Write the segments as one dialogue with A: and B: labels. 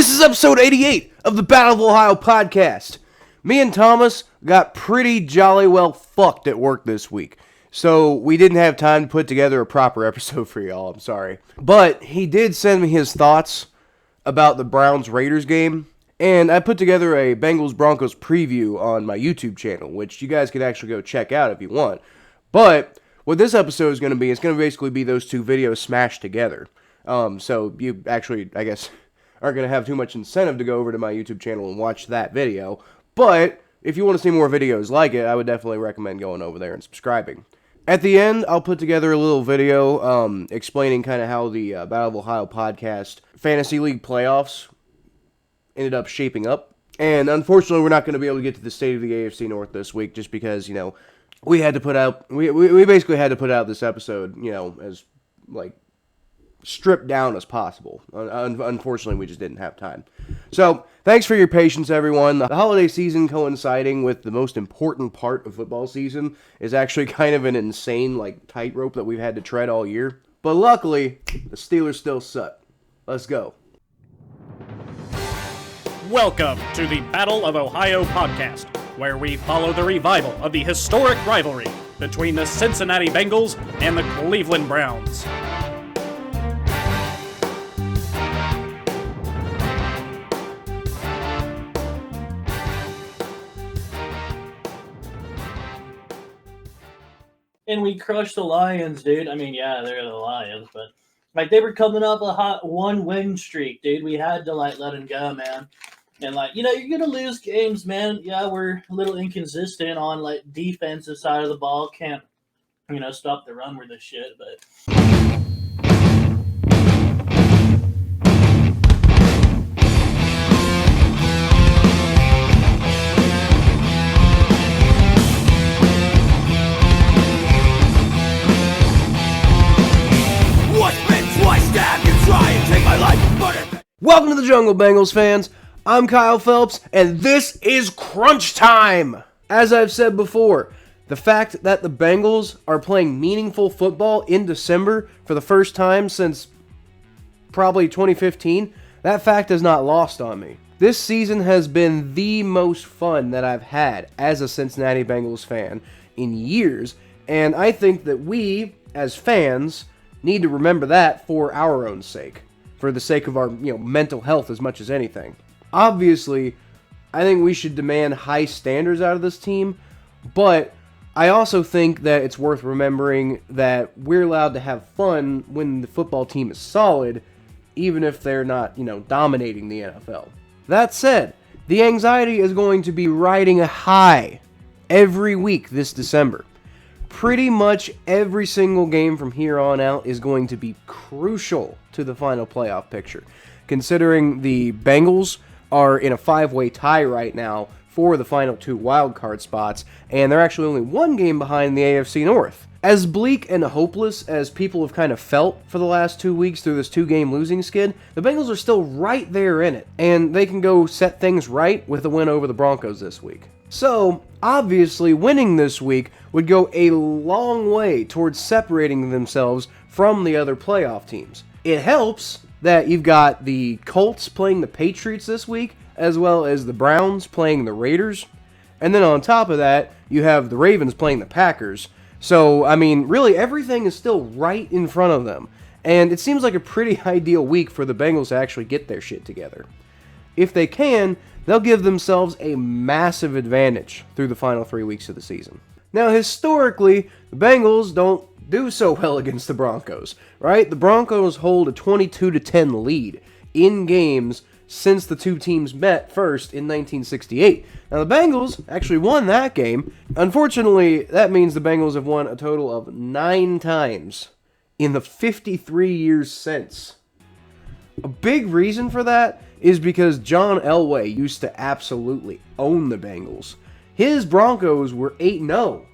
A: This is episode 88 of the Battle of Ohio podcast. Me and Thomas got pretty jolly well fucked at work this week, so we didn't have time to put together a proper episode for y'all, I'm sorry. But he did send me his thoughts about the Browns-Raiders game, and I put together a Bengals-Broncos preview on my YouTube channel, which you guys can actually go check out if you want. But what this episode is going to be, it's going to basically be those two videos smashed together. So you actually, I guess, aren't going to have too much incentive to go over to my YouTube channel and watch that video. But if you want to see more videos like it, I would definitely recommend going over there and subscribing. At the end, I'll put together a little video explaining kind of how the Battle of Ohio podcast Fantasy League playoffs ended up shaping up. And unfortunately, we're not going to be able to get to the state of the AFC North this week just because, you know, we had to put out, we basically had to put out this episode, you know, as, like, stripped down as possible. Unfortunately, we just didn't have time. So, thanks for your patience, everyone. The holiday season coinciding with the most important part of football season is actually kind of an insane, like, tightrope that we've had to tread all year. But luckily, the Steelers still suck. Let's go.
B: Welcome to the Battle of Ohio podcast, where we follow the revival of the historic rivalry between the Cincinnati Bengals and the Cleveland Browns.
C: And we crushed the Lions, dude. I mean, yeah, they're the Lions, but like they were coming off a hot one-win streak, dude. We had to like let them go, man. And like, you know, you're gonna lose games, man. Yeah, we're a little inconsistent on like defensive side of the ball. Can't, you know, stop the run with this shit, but.
A: Welcome to the jungle, Bengals fans. I'm Kyle Phelps, and this is crunch time! As I've said before, the fact that the Bengals are playing meaningful football in December for the first time since probably 2015, that fact is not lost on me. This season has been the most fun that I've had as a Cincinnati Bengals fan in years, and I think that we, as fans, need to remember that for our own sake. For the sake of our, mental health as much as anything. Obviously, I think we should demand high standards out of this team, but I also think that it's worth remembering that we're allowed to have fun when the football team is solid, even if they're not, dominating the NFL. That said, the anxiety is going to be riding a high every week this December. Pretty much every single game from here on out is going to be crucial to the final playoff picture, considering the Bengals are in a 5-way tie right now for the final 2 wildcard spots, and they're actually only 1 game behind the AFC North. As bleak and hopeless as people have kind of felt for the last 2 weeks through this 2-game losing skid, the Bengals are still right there in it, and they can go set things right with a win over the Broncos this week. So, obviously, winning this week would go a long way towards separating themselves from the other playoff teams. It helps that you've got the Colts playing the Patriots this week, as well as the Browns playing the Raiders. And then on top of that, you have the Ravens playing the Packers. So, I mean, really everything is still right in front of them. And it seems like a pretty ideal week for the Bengals to actually get their shit together. If they can, they'll give themselves a massive advantage through the final 3 weeks of the season. Now, historically, the Bengals don't do so well against the Broncos, right? The Broncos hold a 22-10 lead in games since the two teams met first in 1968. Now, the Bengals actually won that game. Unfortunately, that means the Bengals have won a total of 9 times in the 53 years since. A big reason for that is because John Elway used to absolutely own the Bengals. His Broncos were 8-0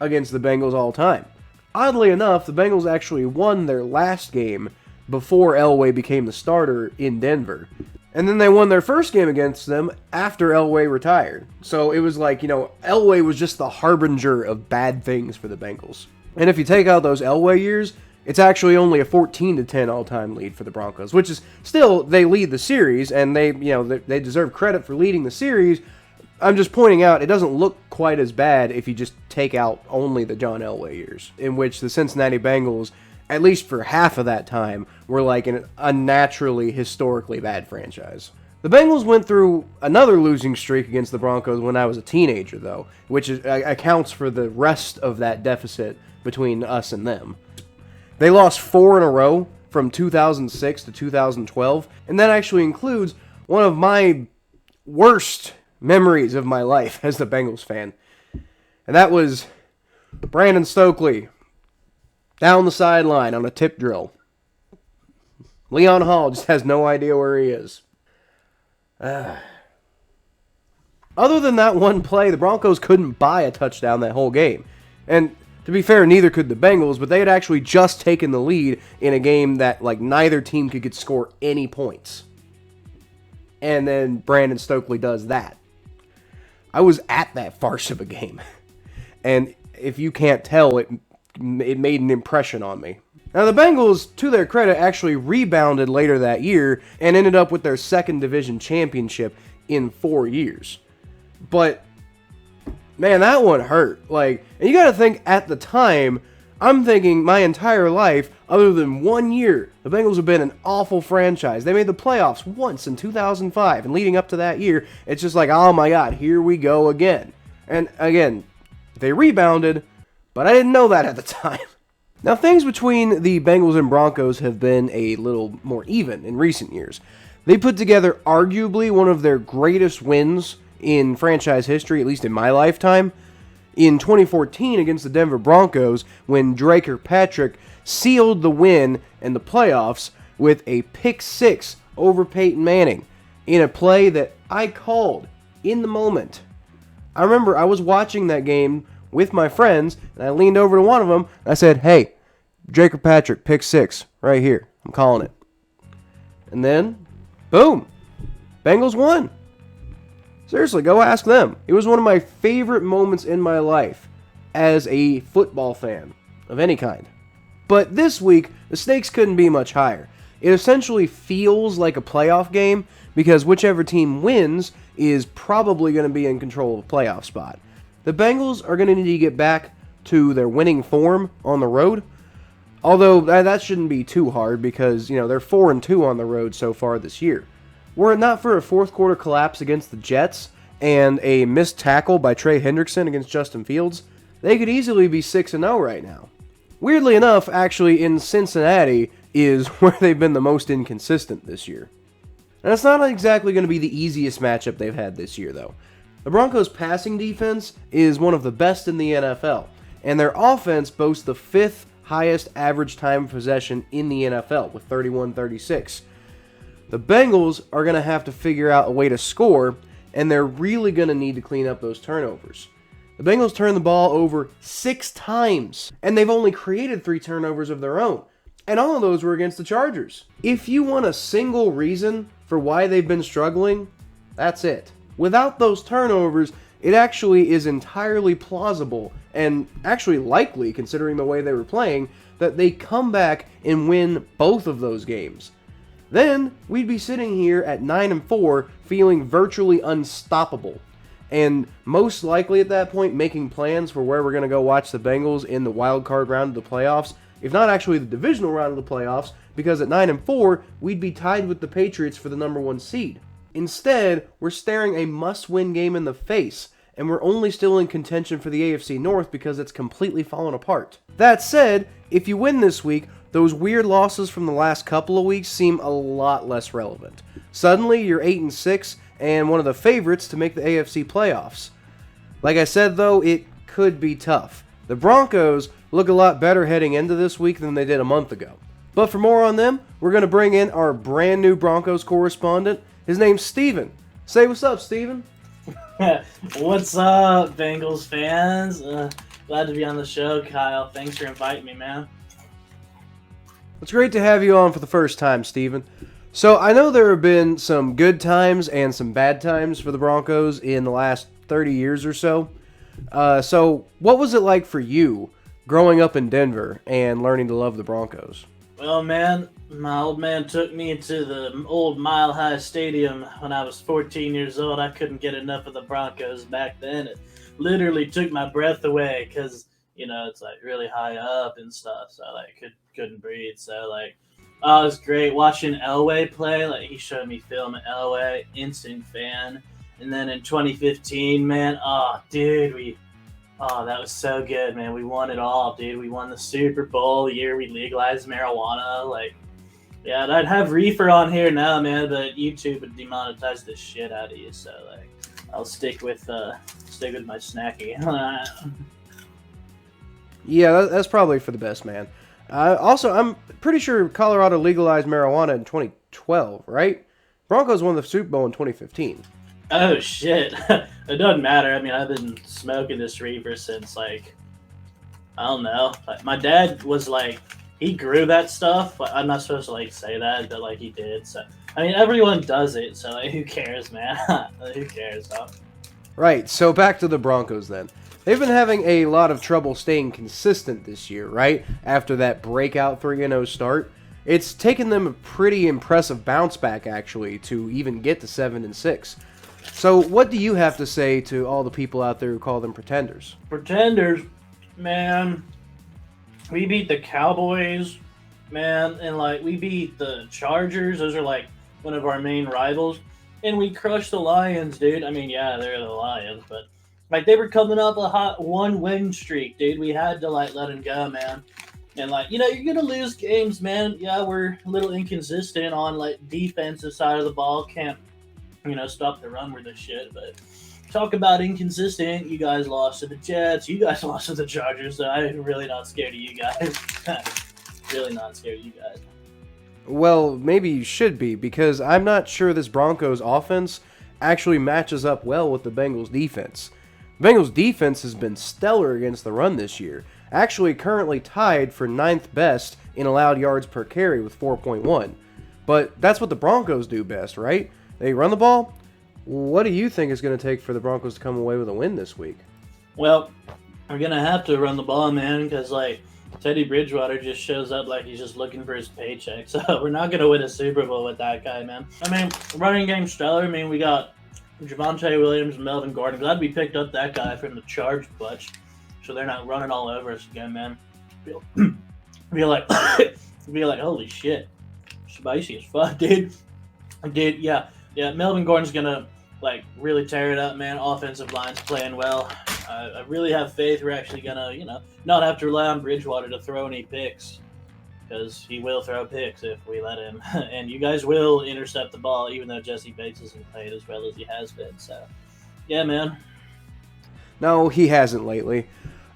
A: against the Bengals all time. Oddly enough, the Bengals actually won their last game before Elway became the starter in Denver. And then they won their first game against them after Elway retired. So it was like, Elway was just the harbinger of bad things for the Bengals. And if you take out those Elway years, It's actually only a 14-10 all-time lead for the Broncos, which is still, they lead the series, and they deserve credit for leading the series. I'm just pointing out, it doesn't look quite as bad if you just take out only the John Elway years, in which the Cincinnati Bengals, at least for half of that time, were like an unnaturally, historically bad franchise. The Bengals went through another losing streak against the Broncos when I was a teenager, though, which accounts for the rest of that deficit between us and them. They lost 4 in a row from 2006 to 2012, and that actually includes one of my worst memories of my life as a Bengals fan. And that was Brandon Stokely down the sideline on a tip drill. Leon Hall just has no idea where he is. Other than that one play, the Broncos couldn't buy a touchdown that whole game. And to be fair, neither could the Bengals, but they had actually just taken the lead in a game that neither team could score any points. And then Brandon Stokely does that. I was at that farce of a game. And if you can't tell, it made an impression on me. Now, the Bengals, to their credit, actually rebounded later that year and ended up with their second division championship in 4 years. But, man, that one hurt. And you gotta think, at the time, I'm thinking my entire life, other than 1 year, the Bengals have been an awful franchise. They made the playoffs once in 2005, and leading up to that year, it's just oh my god, here we go again. And again, they rebounded, but I didn't know that at the time. Now, things between the Bengals and Broncos have been a little more even in recent years. They put together arguably one of their greatest wins in franchise history, at least in my lifetime, in 2014 against the Denver Broncos, when Drake Kirkpatrick sealed the win in the playoffs with a pick six over Peyton Manning in a play that I called in the moment. I remember I was watching that game with my friends, and I leaned over to one of them, and I said, "Hey, Drake Kirkpatrick, pick six, right here. I'm calling it." And then, boom, Bengals won. Seriously, go ask them. It was one of my favorite moments in my life as a football fan of any kind. But this week, the stakes couldn't be much higher. It essentially feels like a playoff game because whichever team wins is probably going to be in control of a playoff spot. The Bengals are going to need to get back to their winning form on the road, although that shouldn't be too hard because, they're 4-2 on the road so far this year. Were it not for a fourth quarter collapse against the Jets and a missed tackle by Trey Hendrickson against Justin Fields, they could easily be 6-0 right now. Weirdly enough, actually, in Cincinnati is where they've been the most inconsistent this year. And it's not exactly going to be the easiest matchup they've had this year, though. The Broncos' passing defense is one of the best in the NFL, and their offense boasts the 5th highest average time of possession in the NFL with 31-36. The Bengals are going to have to figure out a way to score, and they're really going to need to clean up those turnovers. The Bengals turned the ball over 6 times, and they've only created 3 turnovers of their own, and all of those were against the Chargers. If you want a single reason for why they've been struggling, that's it. Without those turnovers, it actually is entirely plausible, and actually likely, considering the way they were playing, that they come back and win both of those games. Then, we'd be sitting here at 9-4, feeling virtually unstoppable. And most likely at that point, making plans for where we're going to go watch the Bengals in the wild card round of the playoffs, if not actually the divisional round of the playoffs, because at 9-4, we'd be tied with the Patriots for the number 1 seed. Instead, we're staring a must-win game in the face, and we're only still in contention for the AFC North because it's completely fallen apart. That said, if you win this week, those weird losses from the last couple of weeks seem a lot less relevant. Suddenly, you're 8-6 and one of the favorites to make the AFC playoffs. Like I said, though, it could be tough. The Broncos look a lot better heading into this week than they did a month ago. But for more on them, we're going to bring in our brand new Broncos correspondent. His name's Steven. Say what's up, Steven.
C: What's up, Bengals fans? Glad to be on the show, Kyle. Thanks for inviting me, man.
A: It's great to have you on for the first time, Steven. So I know there have been some good times and some bad times for the Broncos in the last 30 years or so. So what was it like for you growing up in Denver and learning to love the Broncos?
C: Well, man, my old man took me to the old Mile High Stadium when I was 14 years old. I couldn't get enough of the Broncos back then. It literally took my breath away because, it's like really high up and stuff. So I couldn't breathe. So it was great watching Elway play. Like he showed me film of Elway, instant fan. And then in 2015, man, that was so good, man. We won it all, dude. We won the Super Bowl the year we legalized marijuana. Yeah, I'd have reefer on here now, man, but YouTube would demonetize the shit out of you. So, I'll stick with my snacky.
A: Yeah, that's probably for the best, man. Also, I'm pretty sure Colorado legalized marijuana in 2012, right? Broncos won the Super Bowl in 2015.
C: Oh, shit. It doesn't matter. I mean, I've been smoking this reefer since, I don't know. My dad was, he grew that stuff. I'm not supposed to, say that, but, he did. So, I mean, everyone does it, so, who cares, man? Who cares, huh?
A: Right, so back to the Broncos, then. They've been having a lot of trouble staying consistent this year, right? After that breakout 3-0 start. It's taken them a pretty impressive bounce back, actually, to even get to 7-6. So, what do you have to say to all the people out there who call them pretenders?
C: Pretenders, man. We beat the Cowboys, man, and we beat the Chargers. Those are one of our main rivals, and we crushed the Lions, dude. I mean, yeah, they're the Lions, but they were coming up a hot 1-win streak, dude. We had to let them go, man. And you're gonna lose games, man. Yeah, we're a little inconsistent on defensive side of the ball. Can't stop the run with this shit. But talk about inconsistent. You guys lost to the Jets. You guys lost to the Chargers. So I'm really not scared of you guys. Really not scared of you guys.
A: Well, maybe you should be, because I'm not sure this Broncos offense actually matches up well with the Bengals defense. The Bengals defense has been stellar against the run this year. Actually currently tied for 9th best in allowed yards per carry with 4.1. But that's what the Broncos do best, right? They run the ball. What do you think is going to take for the Broncos to come away with a win this week?
C: Well, we're going to have to run the ball, man, because, Teddy Bridgewater just shows up like he's just looking for his paycheck. So we're not going to win a Super Bowl with that guy, man. I mean, running game stellar. I mean, we got Javonte Williams and Melvin Gordon. Glad we picked up that guy from the Charge bunch, so they're not running all over us again, man. Be like, holy shit. Spicy as fuck, dude. Dude, yeah. Yeah, Melvin Gordon's gonna really tear it up, man. Offensive line's playing well. I really have faith we're actually gonna, not have to rely on Bridgewater to throw any picks, because he will throw picks if we let him. And you guys will intercept the ball, even though Jesse Bates hasn't played as well as he has been. So, yeah, man.
A: No, he hasn't lately.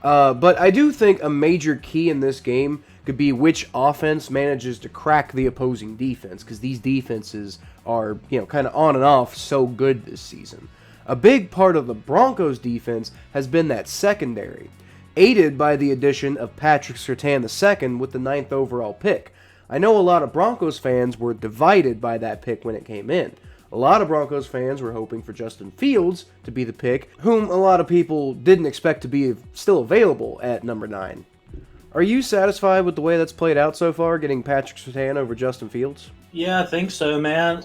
A: But I do think a major key in this game could be which offense manages to crack the opposing defense, because these defenses are, kind of on and off so good this season. A big part of the Broncos defense has been that secondary, aided by the addition of Patrick Surtain II with the 9th overall pick. I know a lot of Broncos fans were divided by that pick when it came in. A lot of Broncos fans were hoping for Justin Fields to be the pick, whom a lot of people didn't expect to be still available at number 9. Are you satisfied with the way that's played out so far, getting Patrick Surtain over Justin Fields?
C: Yeah, I think so, man.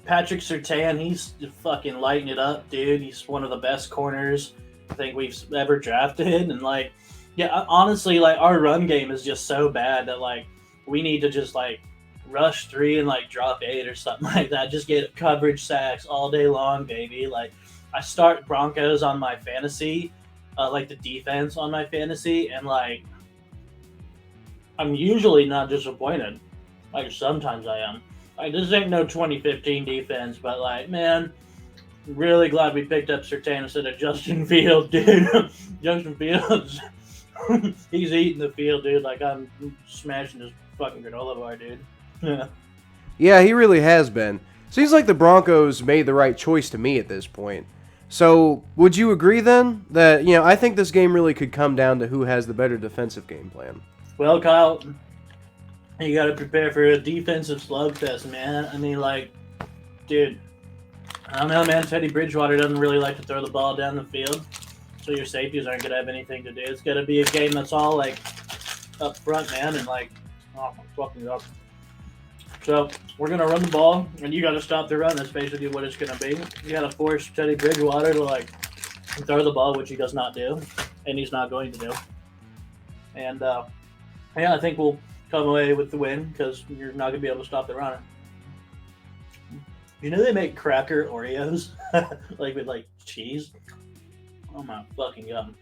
C: Patrick Surtain, he's fucking lighting it up, dude. He's one of the best corners I think we've ever drafted. And, honestly, our run game is just so bad that, we need to just, rush 3 and, drop 8 or something like that. Just get coverage sacks all day long, baby. I start Broncos on my fantasy, the defense on my fantasy, and, I'm usually not disappointed. Sometimes I am. This ain't no 2015 defense, but, man, really glad we picked up Surtain instead of Justin Fields, dude. Justin Fields, he's eating the field, dude. I'm smashing his fucking granola bar, dude.
A: Yeah, he really has been. Seems like the Broncos made the right choice to me at this point. So, would you agree then that, I think this game really could come down to who has the better defensive game plan?
C: Well, Kyle, you got to prepare for a defensive slugfest, man. I mean, dude, I don't know, man. Teddy Bridgewater doesn't really like to throw the ball down the field. so your safeties aren't gonna have anything to do. It's gonna be a game that's all like up front, man, and like, oh my fucking god. So we're gonna run the ball, and you gotta stop the run. That's basically what it's gonna be. You gotta force Teddy Bridgewater to like throw the ball, which he does not do, and he's not going to do. And yeah, I think we'll come away with the win because you're not gonna be able to stop the runner. You know they make cracker Oreos like with like cheese. Oh my fucking god.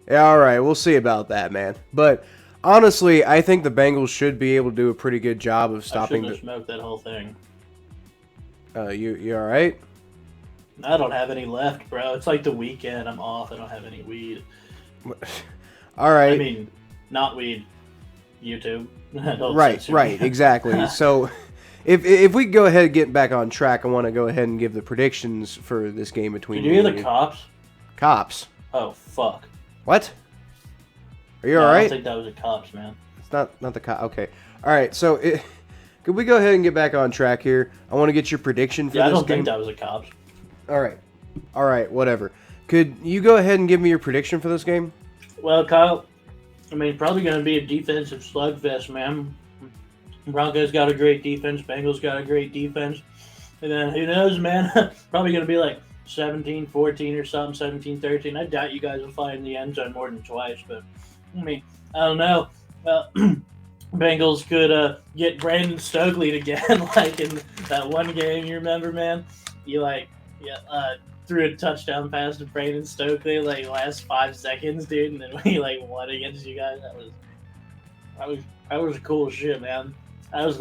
A: Yeah, all right, we'll see about that, man. But honestly, I think the Bengals should be able to do a pretty good job of stopping.
C: I shouldn't have smoked that whole thing.
A: You all right?
C: I don't have any left, bro. It's like the weekend. I'm off. I don't have any weed.
A: All right.
C: I mean, not weed. YouTube.
A: Right, exactly. So, if we go ahead and get back on track, I want to go ahead and give the predictions for this game between.
C: Did you hear the cops?
A: Cops.
C: Oh fuck.
A: What? Are you
C: No,
A: all
C: I
A: right?
C: don't think that was the cops, man.
A: It's not the cop. Okay. All right. So, could we go ahead and get back on track here? I want to get your prediction for
C: Yeah, I
A: this
C: don't
A: game.
C: think that was the cops.
A: All right. Whatever. Could you go ahead and give me your prediction for this game?
C: Well, Kyle, I mean, probably going to be a defensive slugfest, man. Broncos got a great defense. Bengals got a great defense. And then, who knows, man? Probably going to be like 17-14 or something, 17-13. I doubt you guys will find the end zone more than twice. But, I mean, I don't know. Bengals could get Brandon Stokely again, like in that one game, you remember, man? You, threw a touchdown pass to Brandon Stokely like last 5 seconds, dude, and then we like won against you guys. That was cool shit, man. That was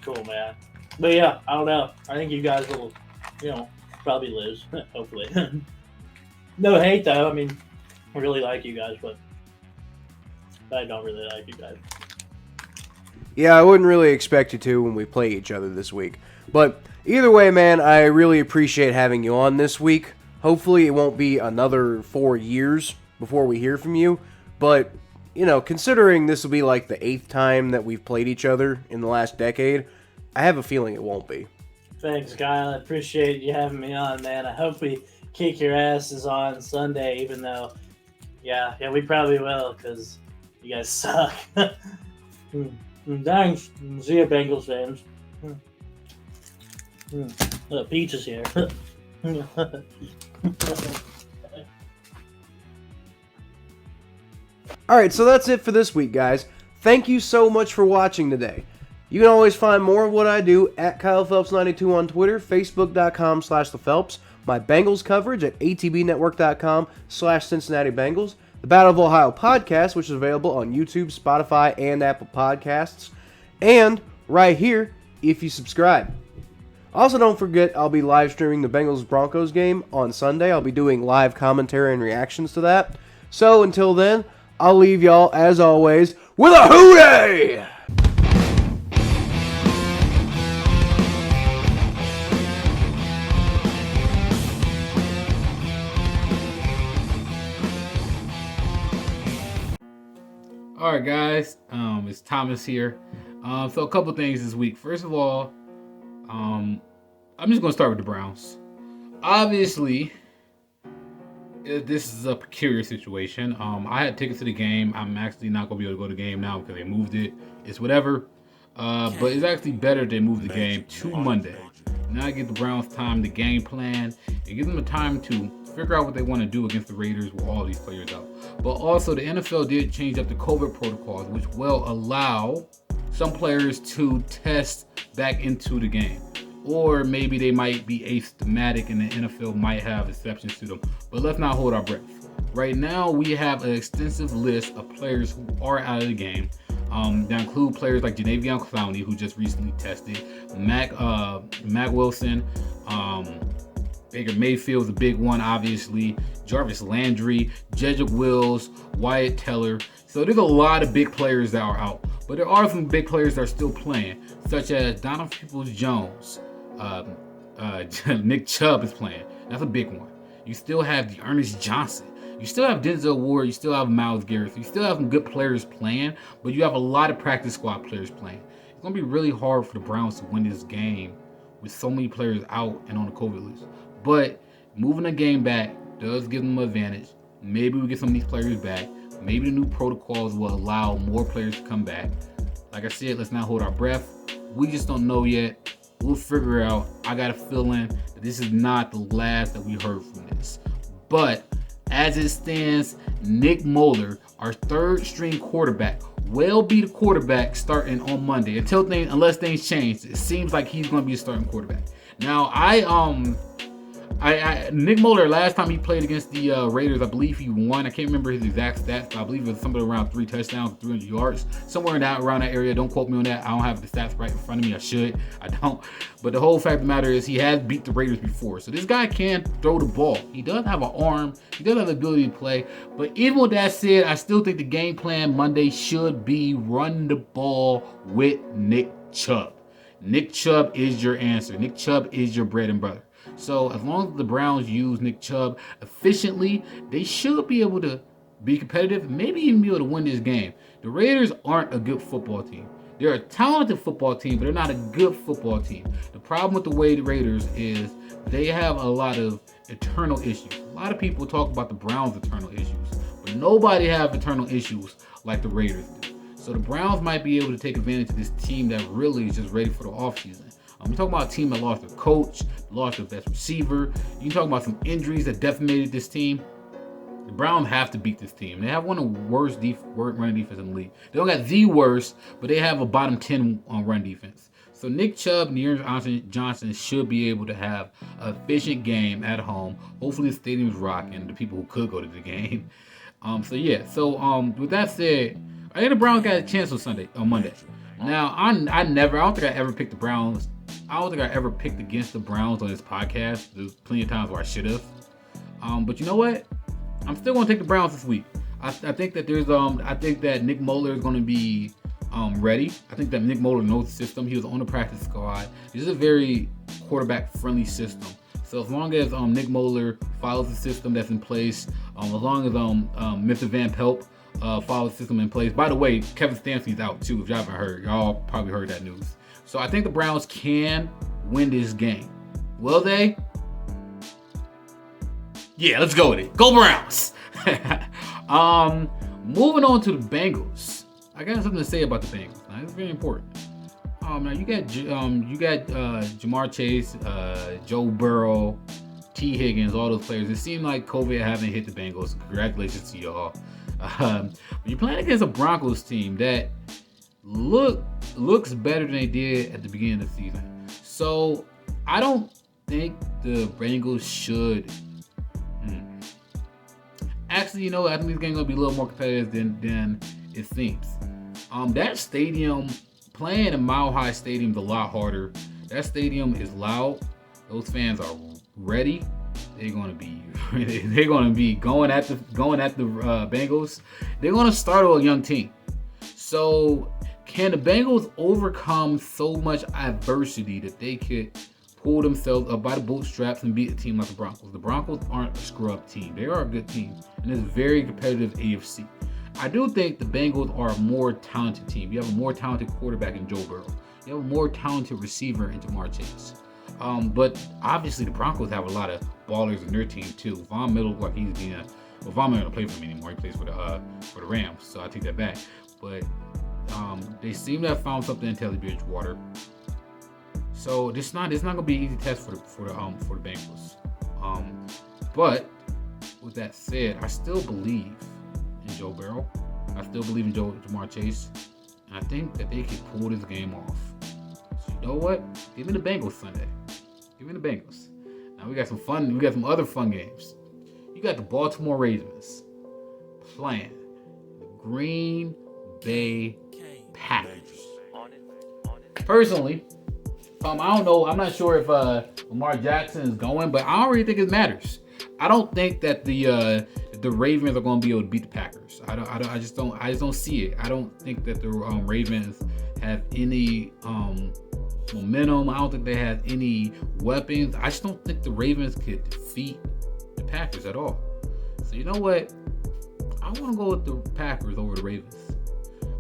C: cool, man. But yeah, I don't know. I think you guys will, probably lose, hopefully. No hate though. I mean, I really like you guys, but I don't really like you guys.
A: Yeah, I wouldn't really expect you to when we play each other this week. But either way, man, I really appreciate having you on this week. Hopefully it won't be another 4 years before we hear from you. But, considering this will be like the 8th time that we've played each other in the last decade, I have a feeling it won't be.
C: Thanks, Kyle. I appreciate you having me on, man. I hope we kick your asses on Sunday, even though, yeah, we probably will, because you guys suck. Thanks. See you, Bengals fans. Pizza's here.
A: Alright, so that's it for this week, guys. Thank you so much for watching today. You can always find more of what I do at KylePhelps92 on Twitter, Facebook.com/ThePhelps, my Bengals coverage at ATBnetwork.com/Cincinnati Bengals, the Battle of Ohio podcast, which is available on YouTube, Spotify, and Apple Podcasts, and right here if you subscribe. Also, don't forget, I'll be live streaming the Bengals-Broncos game on Sunday. I'll be doing live commentary and reactions to that. So, until then, I'll leave y'all, as always, with a hootie!
D: All right, guys. It's Thomas here. So a couple things this week. First of all, I'm just gonna start with the Browns. Obviously, this is a peculiar situation. I had tickets to the game. I'm actually not gonna be able to go to the game now because they moved it. It's whatever. But it's actually better they moved the game to Monday. Now I give the Browns time to game plan and give them the time to figure out what they want to do against the Raiders with all these players out. But also the NFL did change up the COVID protocols, which will allow some players to test back into the game. Or maybe they might be asymptomatic and the NFL might have exceptions to them. But let's not hold our breath. Right now we have an extensive list of players who are out of the game. That include players like Jadavion Clowney, who just recently tested, Mac Wilson, Baker Mayfield's a big one, obviously, Jarvis Landry, Jedrick Wills, Wyatt Teller. So there's a lot of big players that are out, but there are some big players that are still playing, such as Donovan Peoples-Jones. Nick Chubb is playing. That's a big one. You still have the Ernest Johnson. You still have Denzel Ward. You still have Myles Garrett. You still have some good players playing, but you have a lot of practice squad players playing. It's going to be really hard for the Browns to win this game with so many players out and on the COVID list. But moving the game back does give them an advantage. Maybe we get some of these players back. Maybe the new protocols will allow more players to come back. Like I said, let's not hold our breath. We just don't know yet. We'll figure it out. I got a feeling that this is not the last that we heard from this. But as it stands, Nick Moeller, our third string quarterback, will be the quarterback starting on Monday. Unless things change, it seems like he's going to be a starting quarterback. Now, Nick Moeller, last time he played against the Raiders, I believe he won. I can't remember his exact stats, but I believe it was somewhere around 3 touchdowns, 300 yards, somewhere around that area. Don't quote me on that. I don't have the stats right in front of me. I should. I don't. But the whole fact of the matter is he has beat the Raiders before. So this guy can throw the ball. He does have an arm. He does have the ability to play. But even with that said, I still think the game plan Monday should be run the ball with Nick Chubb. Nick Chubb is your answer. Nick Chubb is your bread and butter. So as long as the Browns use Nick Chubb efficiently, they should be able to be competitive, maybe even be able to win this game. The Raiders aren't a good football team. They're a talented football team, but they're not a good football team. The problem with the way the Raiders is they have a lot of internal issues. A lot of people talk about the Browns' internal issues, but nobody have internal issues like the Raiders do. So the Browns might be able to take advantage of this team that really is just ready for the offseason. I'm talking about a team that lost their coach, lost their best receiver. You can talk about some injuries that decimated this team. The Browns have to beat this team. They have one of the worst running defense in the league. They don't got the worst, but they have a bottom 10 on run defense. So Nick Chubb and De'Aaron Johnson should be able to have an efficient game at home. Hopefully the stadium's rocking, the people who could go to the game. So with that said, I think the Browns got a chance on Monday. Now, I don't think I ever picked the Browns. I don't think I ever picked against the Browns on this podcast. There's plenty of times where I should have. But you know what? I'm still going to take the Browns this week. I think that Nick Moeller is going to be ready. I think that Nick Moeller knows the system. He was on the practice squad. This is a very quarterback-friendly system. So as long as Nick Moeller follows the system that's in place, as long as Mr. Van Pelt follows the system in place. By the way, Kevin Stefanski's out too. If y'all haven't heard, y'all probably heard that news. So I think the Browns can win this game. Will they? Yeah, let's go with it. Go Browns! Moving on to the Bengals. I got something to say about the Bengals. Now, it's very important. Now you got Jamar Chase, Joe Burrow, T. Higgins, all those players. It seemed like COVID haven't hit the Bengals. Congratulations to y'all. You're playing against a Broncos team that looks better than they did at the beginning of the season. So I don't think the Bengals should. Actually, you know, I think this game's gonna be a little more competitive than it seems. That stadium, playing in Mile High Stadium is a lot harder. That stadium is loud. Those fans are ready. They're gonna be going at the Bengals. They're gonna startle a young team. So can the Bengals overcome so much adversity that they could pull themselves up by the bootstraps and beat a team like the Broncos? The Broncos aren't a scrub team. They are a good team, and it's a very competitive AFC. I do think the Bengals are a more talented team. You have a more talented quarterback in Joe Burrow. You have a more talented receiver in Jamar Chase. But obviously the Broncos have a lot of ballers in their team too. Von Miller, like Von Miller don't play for them anymore. He plays for the Rams, so I take that back. But they seem to have found something in Teddy Bridgewater. So it's not gonna be an easy test for the Bengals. But with that said, I still believe in Joe Burrow. I still believe in Jamar Chase, and I think that they can pull this game off. So you know what? Give me the Bengals Sunday. Give me the Bengals. Now we got some fun. We got some other fun games. You got the Baltimore Ravens playing the Green Bay Packers. Personally, I don't know. I'm not sure if Lamar Jackson is going, but I don't really think it matters. I don't think that the Ravens are going to be able to beat the Packers. I just don't see it. I don't think that the Ravens have any momentum. I don't think they have any weapons. I just don't think the Ravens could defeat the Packers at all. So you know what? I want to go with the Packers over the Ravens.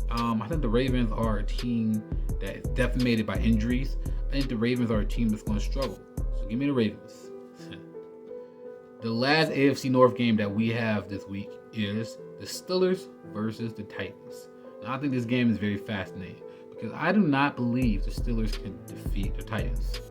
D: I think the Ravens are a team that is decimated by injuries. I think the Ravens are a team that's going to struggle. So give me the Ravens. The last AFC North game that we have this week is the Steelers versus the Titans. Now, I think this game is very fascinating because I do not believe the Steelers can defeat the Titans.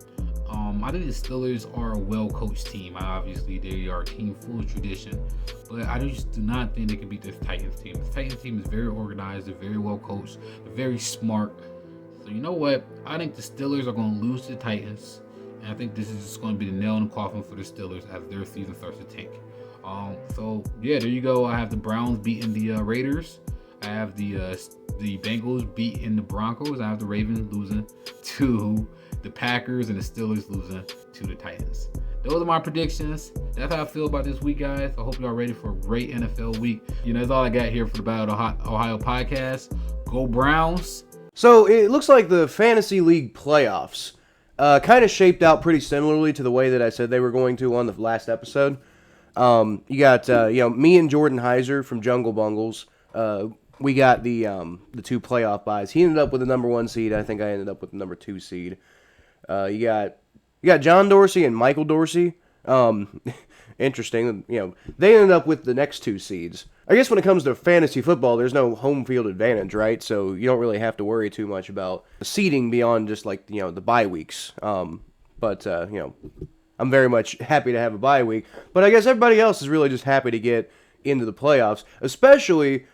D: I think the Steelers are a well-coached team. Obviously, they are a team full of tradition, but I just do not think they can beat this Titans team. The Titans team is very organized, they're very well-coached, they're very smart. So you know what? I think the Steelers are going to lose to the Titans, and I think this is just going to be the nail in the coffin for the Steelers as their season starts to tank. So yeah, there you go. I have the Browns beating the Raiders. I have the Bengals beating the Broncos. I have the Ravens losing to the Packers, and the Steelers losing to the Titans. Those are my predictions. That's how I feel about this week, guys. I hope y'all ready for a great NFL week. That's all I got here for the Battle of Ohio podcast. Go Browns.
A: So it looks like the Fantasy League playoffs kind of shaped out pretty similarly to the way that I said they were going to on the last episode. You got me and Jordan Heiser from Jungle Bungles. We got the 2 playoff buys. He ended up with the number 1 seed. I think I ended up with the number 2 seed. You got John Dorsey and Michael Dorsey. Interesting. They ended up with the next 2 seeds. I guess when it comes to fantasy football, there's no home field advantage, right? So you don't really have to worry too much about seeding beyond just like the bye weeks. But I'm very much happy to have a bye week. But I guess everybody else is really just happy to get into the playoffs, especially.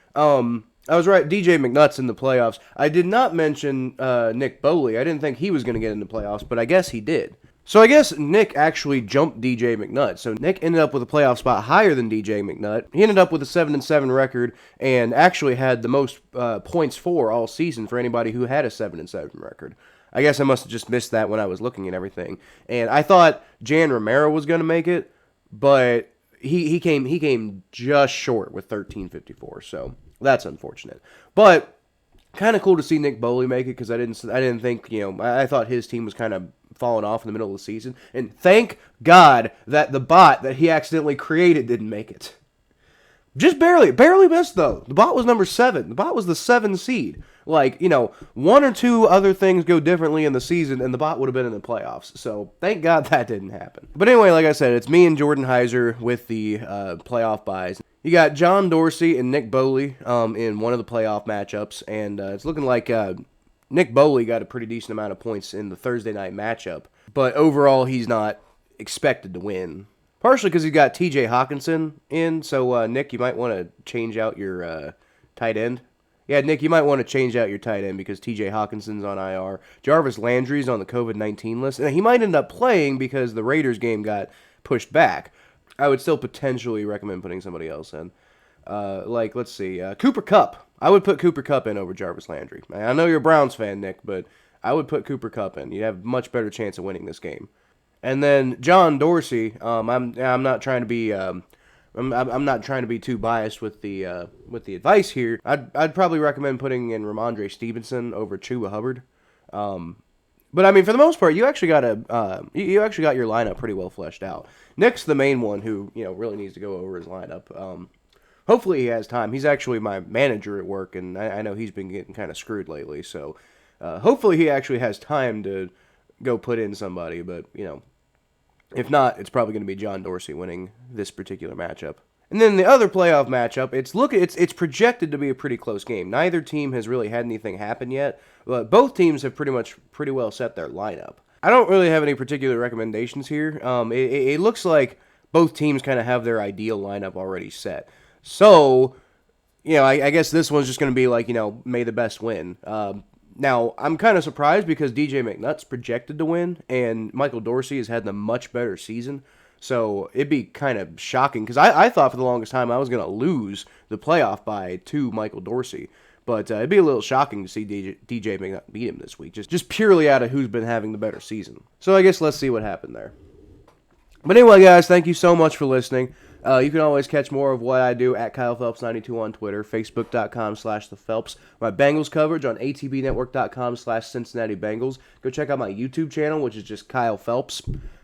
A: I was right, DJ McNutt's in the playoffs. I did not mention Nick Boley. I didn't think he was going to get in the playoffs, but I guess he did. So I guess Nick actually jumped DJ McNutt. So Nick ended up with a playoff spot higher than DJ McNutt. He ended up with a 7-7 record and actually had the most points for all season for anybody who had a 7-7 record. I guess I must have just missed that when I was looking at everything. And I thought Jan Romero was going to make it, but he came just short with 13.54. So that's unfortunate. But kind of cool to see Nick Boley make it because I didn't think, I thought his team was kind of falling off in the middle of the season. And thank God that the bot that he accidentally created didn't make it. Just barely missed though. The bot was number 7. The bot was the 7 seed. Like, 1 or 2 other things go differently in the season and the bot would have been in the playoffs. So thank God that didn't happen. But anyway, like I said, it's me and Jordan Heiser with the playoff buys. You got John Dorsey and Nick Boley in one of the playoff matchups, and it's looking like Nick Boley got a pretty decent amount of points in the Thursday night matchup, but overall he's not expected to win. Partially because he's got TJ Hawkinson in, so Nick, you might want to change out your tight end. Yeah, Nick, you might want to change out your tight end because TJ Hawkinson's on IR. Jarvis Landry's on the COVID-19 list, and he might end up playing because the Raiders game got pushed back. I would still potentially recommend putting somebody else in. Let's see. Cooper Kupp. I would put Cooper Kupp in over Jarvis Landry. I know you're a Browns fan, Nick, but I would put Cooper Kupp in. You'd have a much better chance of winning this game. And then John Dorsey. I'm not trying to be I'm not trying to be too biased with the advice here. I'd probably recommend putting in Ramondre Stevenson over Chuba Hubbard. But I mean, for the most part, you actually got your lineup pretty well fleshed out. Nick's the main one who really needs to go over his lineup. Hopefully he has time. He's actually my manager at work, and I know he's been getting kind of screwed lately. So hopefully he actually has time to go put in somebody. But if not, it's probably going to be John Dorsey winning this particular matchup. And then the other playoff matchup, it's projected to be a pretty close game. Neither team has really had anything happen yet, but both teams have pretty well set their lineup. I don't really have any particular recommendations here. It looks like both teams kind of have their ideal lineup already set. So, I guess this one's just going to be like, may the best win. Now, I'm kind of surprised because DJ McNutt's projected to win, and Michael Dorsey has had a much better season. So it'd be kind of shocking because I thought for the longest time I was going to lose the playoff bye to Michael Dorsey. But it'd be a little shocking to see DJ McNutt beat him this week, just purely out of who's been having the better season. So I guess let's see what happened there. But anyway, guys, thank you so much for listening. You can always catch more of what I do at Kyle Phelps92 on Twitter, Facebook.com/ThePhelps. My Bengals coverage on ATBNetwork.com/Cincinnati Bengals. Go check out my YouTube channel, which is just Kyle Phelps.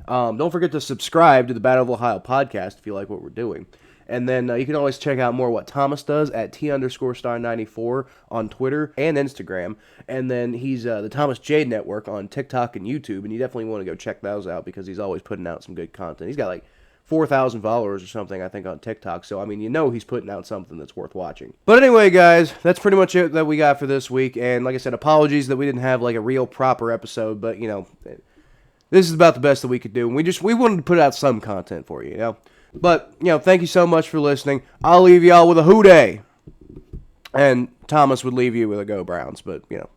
A: Don't forget to subscribe to the Battle of Ohio podcast if you like what we're doing. And then you can always check out more what Thomas does at T_star94 on Twitter and Instagram. And then he's the Thomas J Network on TikTok and YouTube. And you definitely want to go check those out because he's always putting out some good content. He's got like 4,000 followers or something, I think, on TikTok. So, I mean, you know he's putting out something that's worth watching. But anyway, guys, that's pretty much it that we got for this week. And like I said, apologies that we didn't have like a real proper episode. But, you know, this is about the best that we could do. And we wanted to put out some content for you, you know. But, you know, thank you so much for listening. I'll leave y'all with a hoo-day. And Thomas would leave you with a go Browns. But, you know.